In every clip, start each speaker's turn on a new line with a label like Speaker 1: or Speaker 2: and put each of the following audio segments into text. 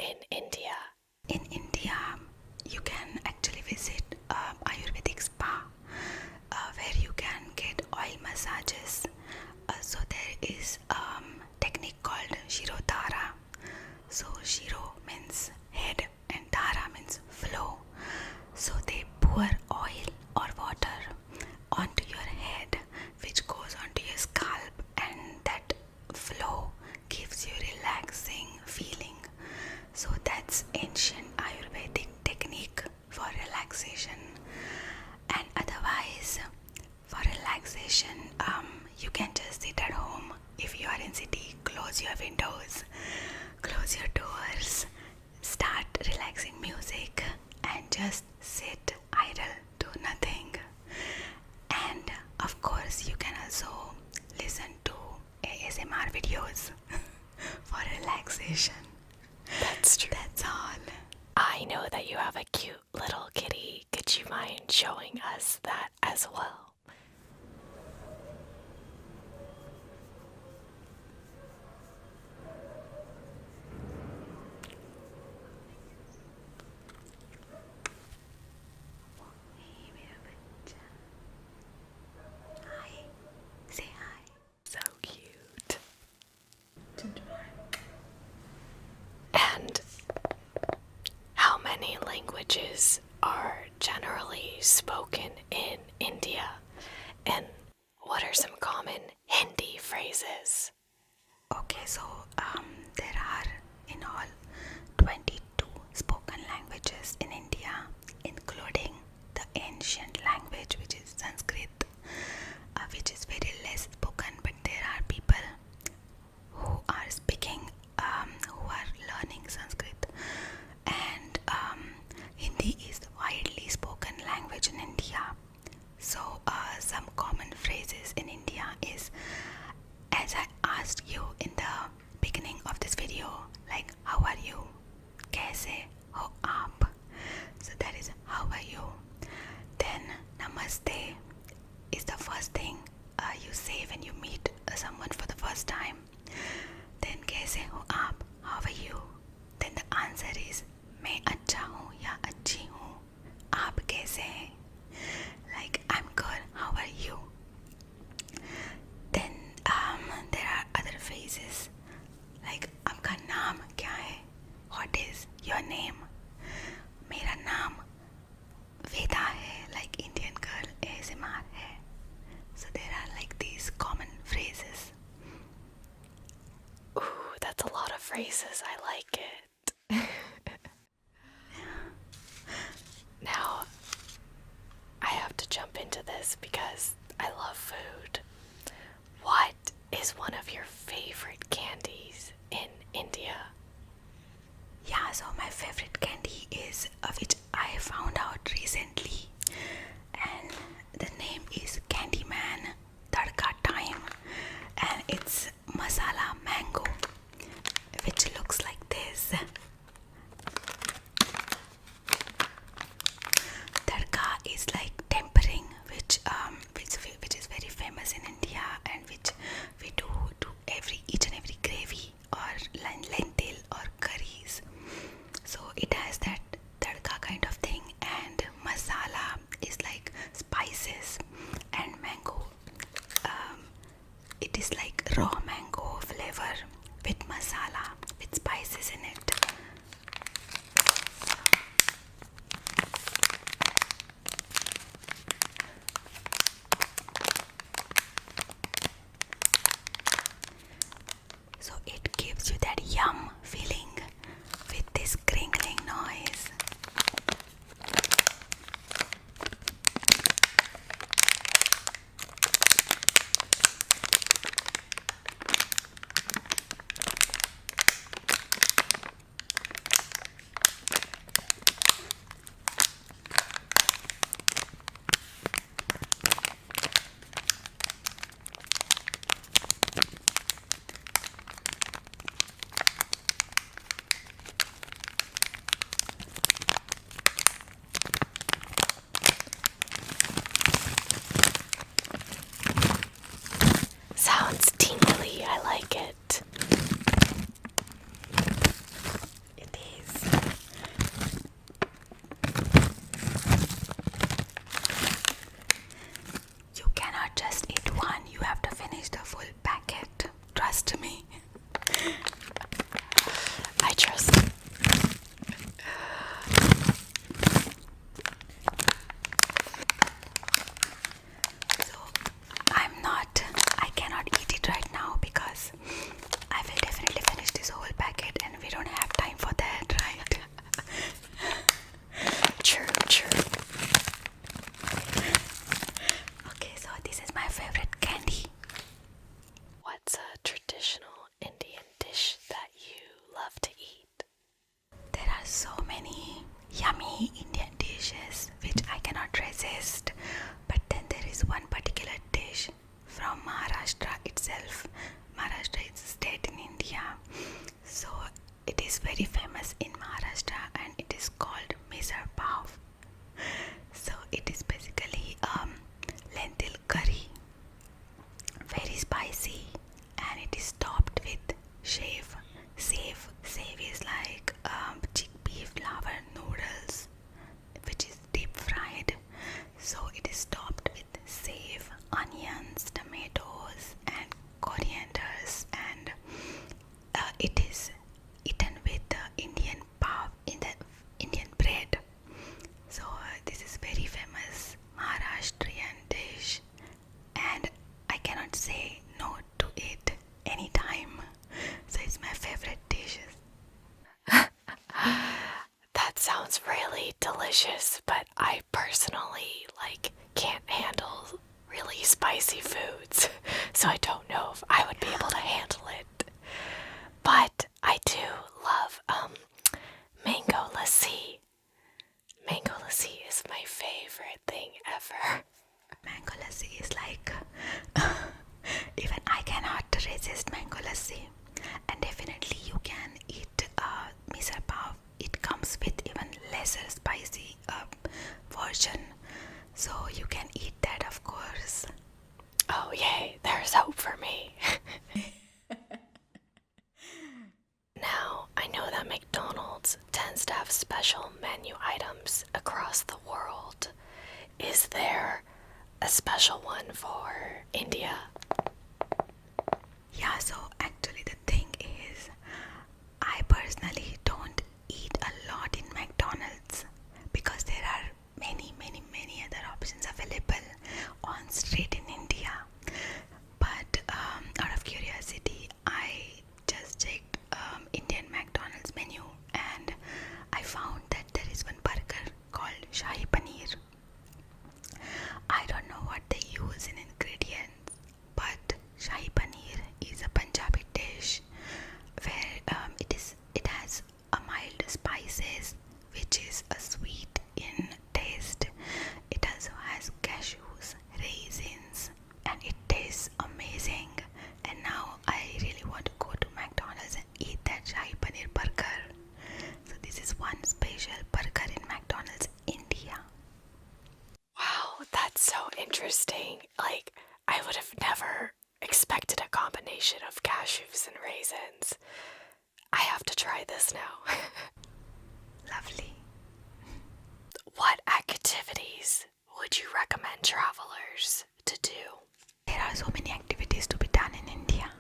Speaker 1: in India?
Speaker 2: In India, you can actually visit Ayurvedic spa where you can get oil massages. So there is technique called Shirodhara. So Shiro means head and Dhara means flow. So they pour oil or water onto your head, which goes onto your scalp, and that flow gives you relaxing feeling. So that's ancient Ayurvedic technique for relaxation. And otherwise, for relaxation, you can just sit at home. If you are in city, close your windows, close your doors, start relaxing music, and just sit idle, do nothing. And of course, you can also listen to ASMR videos for relaxation.
Speaker 1: That's true.
Speaker 2: That's all.
Speaker 1: I know that you have a cute little kitty. Could you mind showing us that as well?
Speaker 2: Hi. Say hi.
Speaker 1: So cute. And how many languages are generally spoken in India? And what are some common Hindi phrases?
Speaker 2: Okay, so there are in all 22 spoken languages in India, including the ancient language, which is Sanskrit, which is very less spoken, but there are people who are speaking, who are learning Sanskrit. And Hindi is the widely spoken language in India. So some common phrases in India is, as I asked you in the beginning of this video, like how are you? Kaise ho aap? So that is how are you? Then namaste is the first thing you say when you meet someone for the first time. Then kaise ho aap? How are you? Then the answer is मैं अच्छा हूँ या अच्छी हूँ. आप कैसे हैं? Like I'm good. How are you? Then there are other phrases like आपका नाम क्या है? What is your name? मेरा नाम वेदा है, like Indian girl ASMR है. So there are like these common phrases.
Speaker 1: Ooh, that's a lot of phrases. I like it. Now, I have to jump into this because I love food. What is one of your favorite candies in India?
Speaker 2: Yeah, so my favorite candy is which I found out recently, and the name is Candyman Tadka Time, and it's masala mango, which looks like this. Tadka is like tempering, which is very famous in India, and which we do to each and every gravy or lentil or curries. So it has that tadka so many yummy Indian dishes which I cannot resist. But then there is one particular dish from Maharashtra itself. Maharashtra is a state in India. So it is very famous in Maharashtra and it is called misal pav. So it is basically lentil curry, very spicy, and it is topped with shave. Save is like chickpea flour noodles, which is deep fried. So it is topped with save, onions, tomatoes, and corianders, and it is eaten with the Indian pav in the Indian bread. So this is very famous Maharashtrian dish, and I cannot say no to it anytime. So it's my favorite dishes.
Speaker 1: That sounds really delicious, but I personally can't handle really spicy foods, so I don't know if I would be able to handle it. But I do love mango lassi. Mango lassi is my favorite thing ever.
Speaker 2: Mango lassi is like even I cannot resist mango lassi, and definitely you can eat misal pav. It comes with even lesser spicy version, so you can eat that, of course.
Speaker 1: Oh yay, there's hope for me. Now, I know that McDonald's tends to have special menu items across the world. Is there a special one for India?
Speaker 2: Yeah, so actually the thing is, I personally don't eat a lot in McDonald's because there are many other options available on street in India. But out of curiosity, I just checked Indian McDonald's menu and I found that there is one burger called Shahi Paneer. I don't know what they use in ingredients, but Shahi Paneer is a Punjabi dish where it has a mild spices which is a sweet in taste. It also has cashews, raisins, and it tastes amazing. And now I really want to go to McDonald's and eat that Shahi Paneer burger. So this is one special burger in McDonald's India.
Speaker 1: Wow, that's so interesting. I would have never expected a combination of cashews and raisins. I have to try this now.
Speaker 2: Lovely.
Speaker 1: What activities would you recommend travelers to do?
Speaker 2: There are so many activities to be done in India.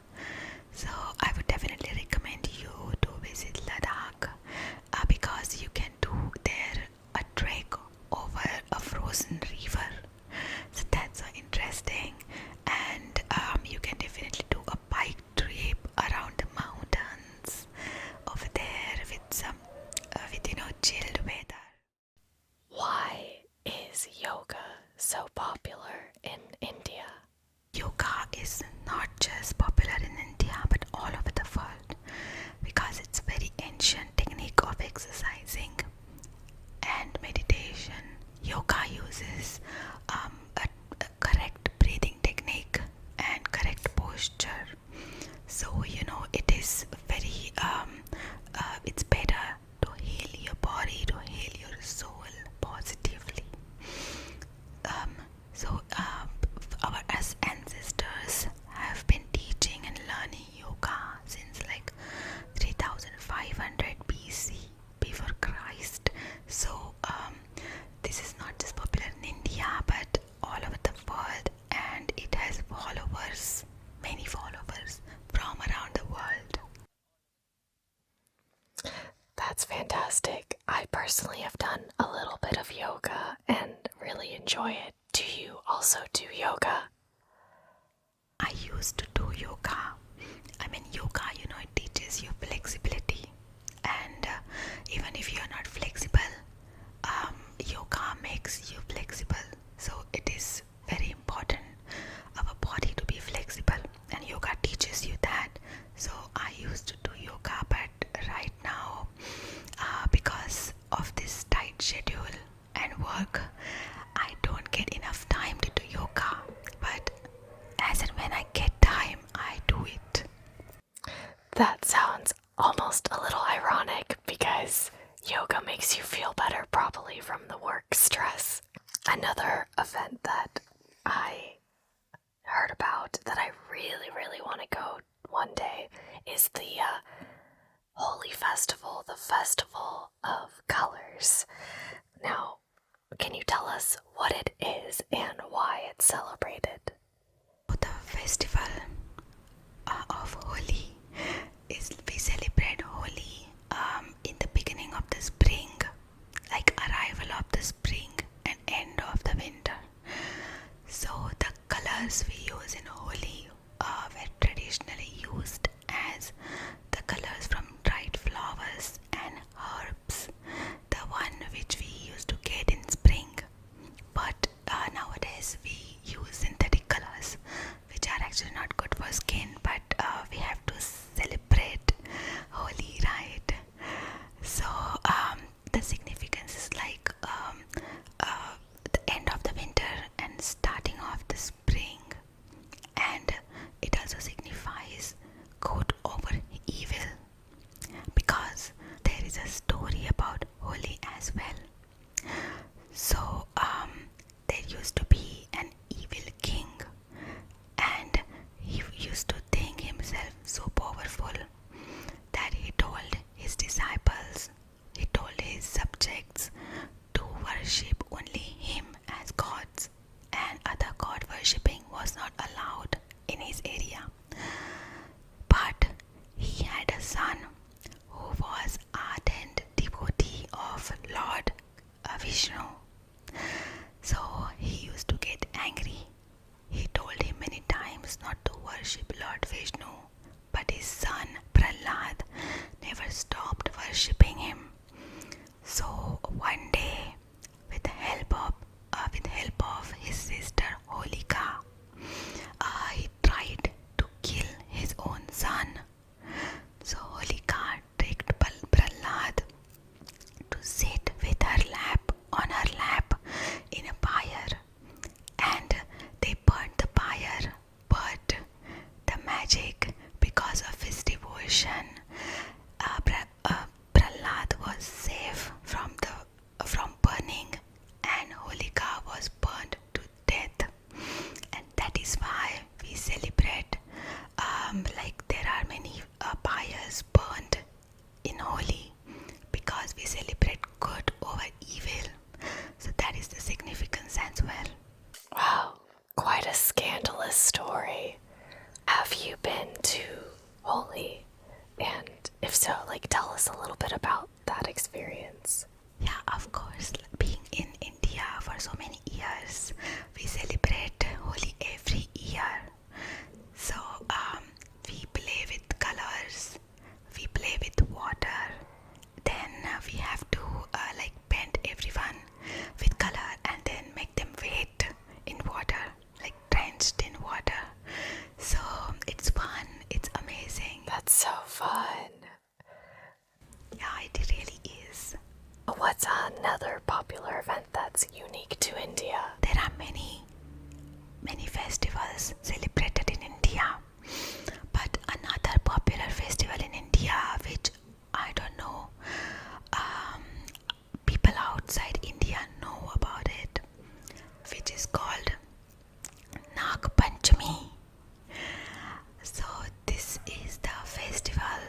Speaker 2: So I would definitely recommend you to visit Ladakh because you can do there a trek over a frozen river. So that's so interesting. And you can definitely do a bike trip around the mountains over there with some chilled weather.
Speaker 1: Why is yoga so popular in India?
Speaker 2: Yoga is not just popular in India but all over the world because it's a very ancient technique of exercising and meditation. Yoga uses a correct breathing technique and correct posture. So it is very it's better to heal your body, to heal your soul positively. Our ancestors have been teaching and learning yoga since 3500 BC, before Christ. So this is not just popular in India but all over the world, and it has followers, many followers from around the world.
Speaker 1: That's fantastic. I personally have done a little bit of yoga and really enjoy it. Do you also do yoga?
Speaker 2: I used to do yoga. Yoga, it teaches you flexibility. And even if you're not flexible, yoga makes you flexible. So it is very important our body to be flexible, and yoga teaches you that. So I used to do yoga, but right now because
Speaker 1: from the work stress. Another event that I heard about that I really, really want to go one day is the Holi festival, the festival of colors. Now, can you tell us what it is and why it's celebrated?
Speaker 2: The festival of Holi is we celebrate Holi in the beginning of the spring, like arrival of the spring and end of the winter. So the colors we use in Holi were traditionally used as the colors from dried flowers and herbs, the one which we used to get in spring. But nowadays we use synthetic colors, which are actually not good for skin, but we have to celebrate Holi, right? So the significance is like the end of the winter and starting of the spring, and it also signifies good over evil, because there is a story about Holi as well. So there used to be an evil king, and he used to think himself so powerful that he told his disciples, he told his subjects to worship only him as gods, and other god worshipping was not allowed in his area. But he had a son who was ardent devotee of Lord Vishnu. So he used to get angry. He told him many times not to worship Lord Vishnu, but his son Prahlad never stopped worshipping him. So one day, with the help of his sister Holika, he tried to kill his own son. So Holika tricked Prahlad to sit with her lap on her lap in a pyre, and they burnt the pyre. But the magic, because of his devotion, Prahlad was safe from burning, and Holika was burnt to death. And that is why we celebrate, like there are many pyres burnt in Holi, because we celebrate good over evil. So that is the significance as well.
Speaker 1: Wow, quite a scandalous story. Have you been to Holi? And if so, tell us a little bit about that experience.
Speaker 2: Yeah, of course. Being in India for so many years, we celebrate Holi every year. So we play with colors, we play with water, then we have to paint everyone with color and then make them wait in water, like drenched in water. So it's fun, it's amazing.
Speaker 1: That's so fun.
Speaker 2: Yeah, it really is.
Speaker 1: What's another popular event that's unique to India?
Speaker 2: There are many festivals celebrated in India, but another popular festival in India, which I don't know, people outside India know about it, which is called Nag Panchmi. So this is the festival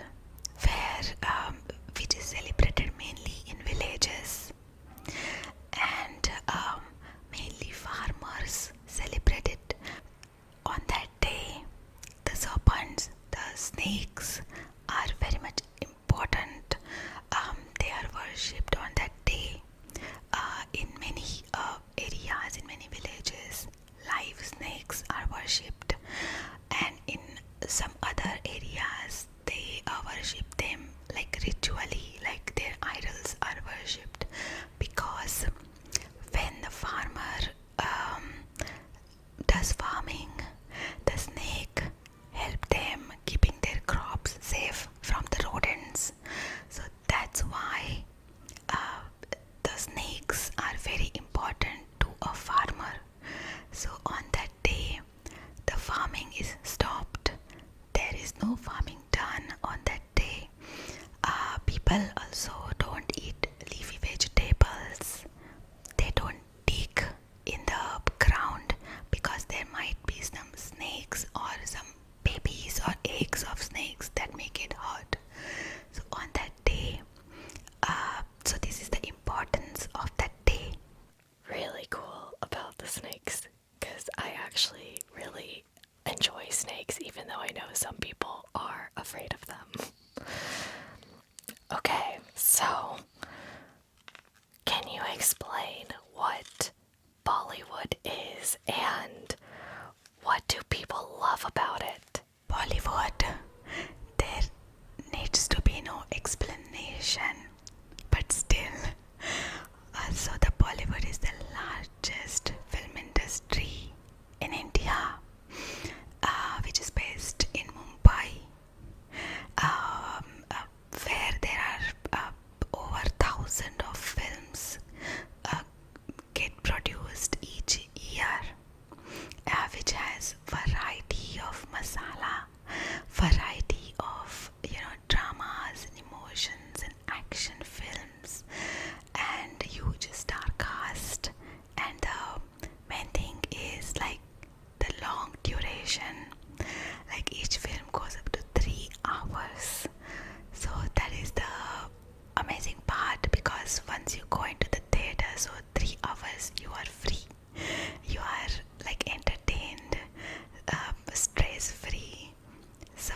Speaker 2: where which is celebrated mainly in villages, and mainly farmers celebrate it. On that day, the serpents, the snakes are very much
Speaker 1: So, can you explain what Bollywood is and what do people love about it?
Speaker 2: Bollywood, there needs to be no explanation, but still. So the Bollywood is the largest film industry in India, which is based in Mumbai, where there are over 1,000 of films get produced each year, which has variety of masala, variety of dramas and emotions and action films, and huge star cast. And the main thing is like the long duration. Like each film goes up to 3 hours. So that is the amazing part, because once you go into the theater, so 3 hours you are free. You are like entertained, stress free. So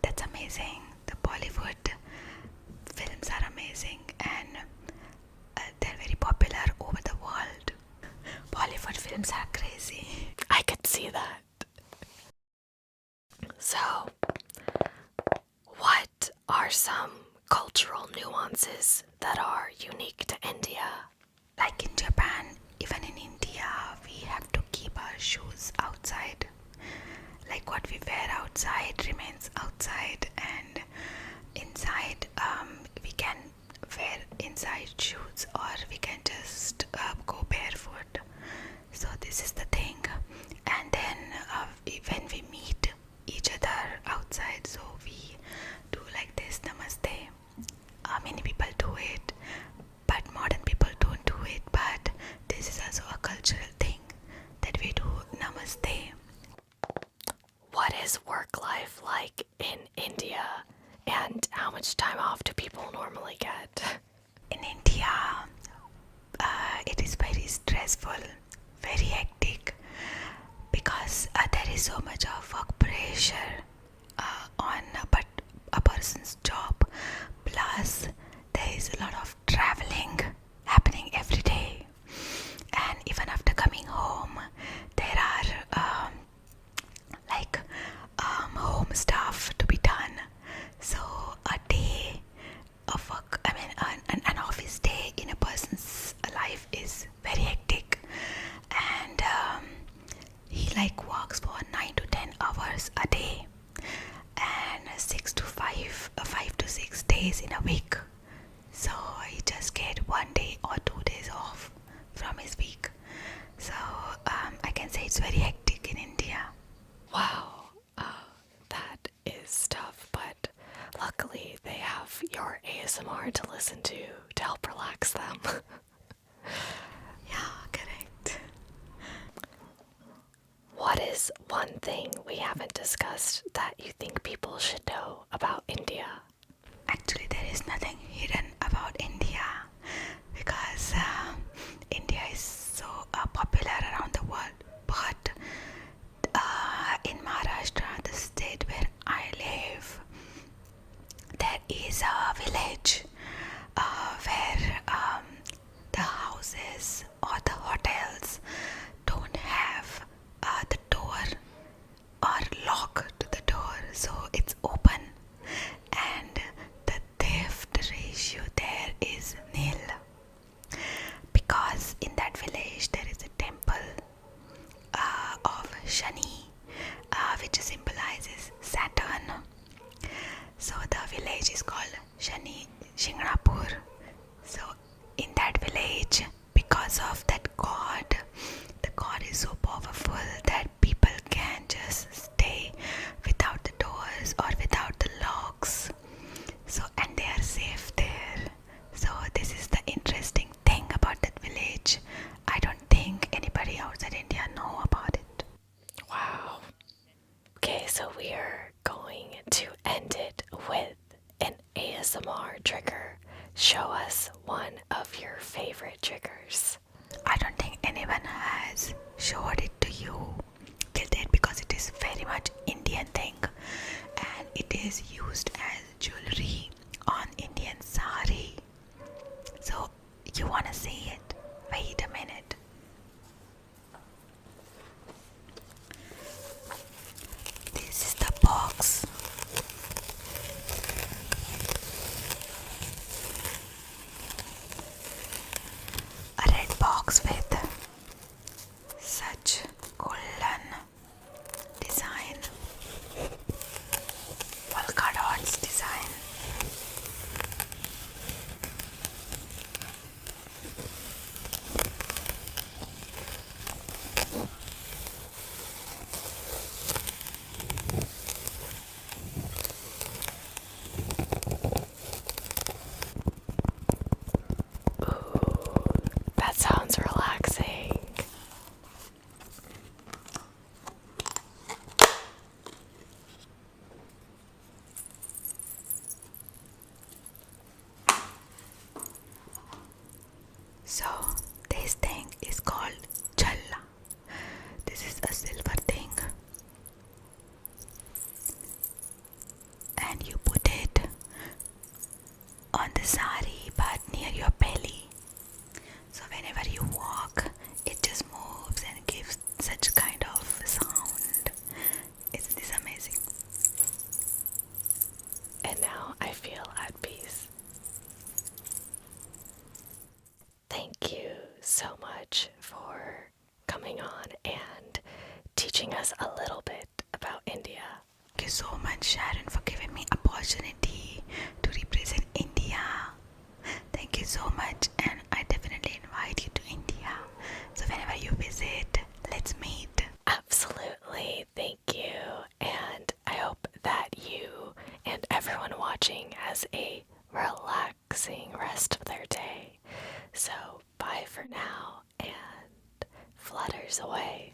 Speaker 2: that's amazing. The Bollywood films are amazing, and they're very popular over the world. Bollywood films are crazy.
Speaker 1: I could see that. So, what are some cultural nuances that are unique to India?
Speaker 2: Like in Japan, even in India, we have to keep our shoes outside. Like what we wear outside remains outside, and inside we can wear inside shoes, or we can just go barefoot. So this is the thing. And then when we meet each other outside, so we do like this, namaste. Many people do it, but modern people don't do it. But this is also a cultural thing that we do namaste.
Speaker 1: What is work life like in India, and how much time off do people normally get?
Speaker 2: In India, it is very stressful, very hectic, because there is so much of work pressure on but a person's job. Plus, there is a lot of traveling happening every day, and even after coming home, there are home stuff to be done. So a day of work, an office day in a person's life is very hectic, and he like works for 9 to 10 hours a day, and 5 to 6 days in a week. So he just get 1 day or 2 days off from his week. So I can say it's very hectic in India.
Speaker 1: Wow, that is tough, but luckily they have your ASMR to listen to help relax them.
Speaker 2: Yeah, correct.
Speaker 1: What is one thing we haven't discussed that you think people should know about India?
Speaker 2: Actually, there is nothing hidden about India, because India is so popular around the world. But in Maharashtra, the state where I live, there is a village where the houses or the hotels don't have the door or lock to the door, so it's open, and the theft ratio there is nil, because in that village there is a temple of Shani, which symbolizes Saturn. So the village is called Shani Shingrapur. So in that village, because of that god, the god is so powerful that people can just stay without the doors or without the locks. So, and they are safe there. So this is the interesting thing about that village. I don't think anybody outside India know about it.
Speaker 1: Wow. Okay, so we are going to end it with an ASMR trigger. Show us one of your favorite triggers.
Speaker 2: I don't think anyone has showed it to you till date, because it is very much Indian thing, and it is used as jewelry on Indian sari. You wanna see it? Wait a minute. This is the box. A red box with such golden design, polka dots design.
Speaker 1: That sounds relaxing.
Speaker 2: So this thing is called challa. This is a silver thing, and you put it on the sari but near your belly. So whenever you walk, it just moves and gives such kind of sound. Isn't this amazing?
Speaker 1: And now I feel at peace. Thank you so much for coming on and teaching us a little bit about India.
Speaker 2: Thank you so much, Sharon, for giving me opportunity to represent India. Thank you so much, and I definitely invite you to India. So whenever you visit, let's meet.
Speaker 1: Absolutely, thank you. And I hope that you and everyone watching has a relaxing rest of their day. So bye for now and flutters away.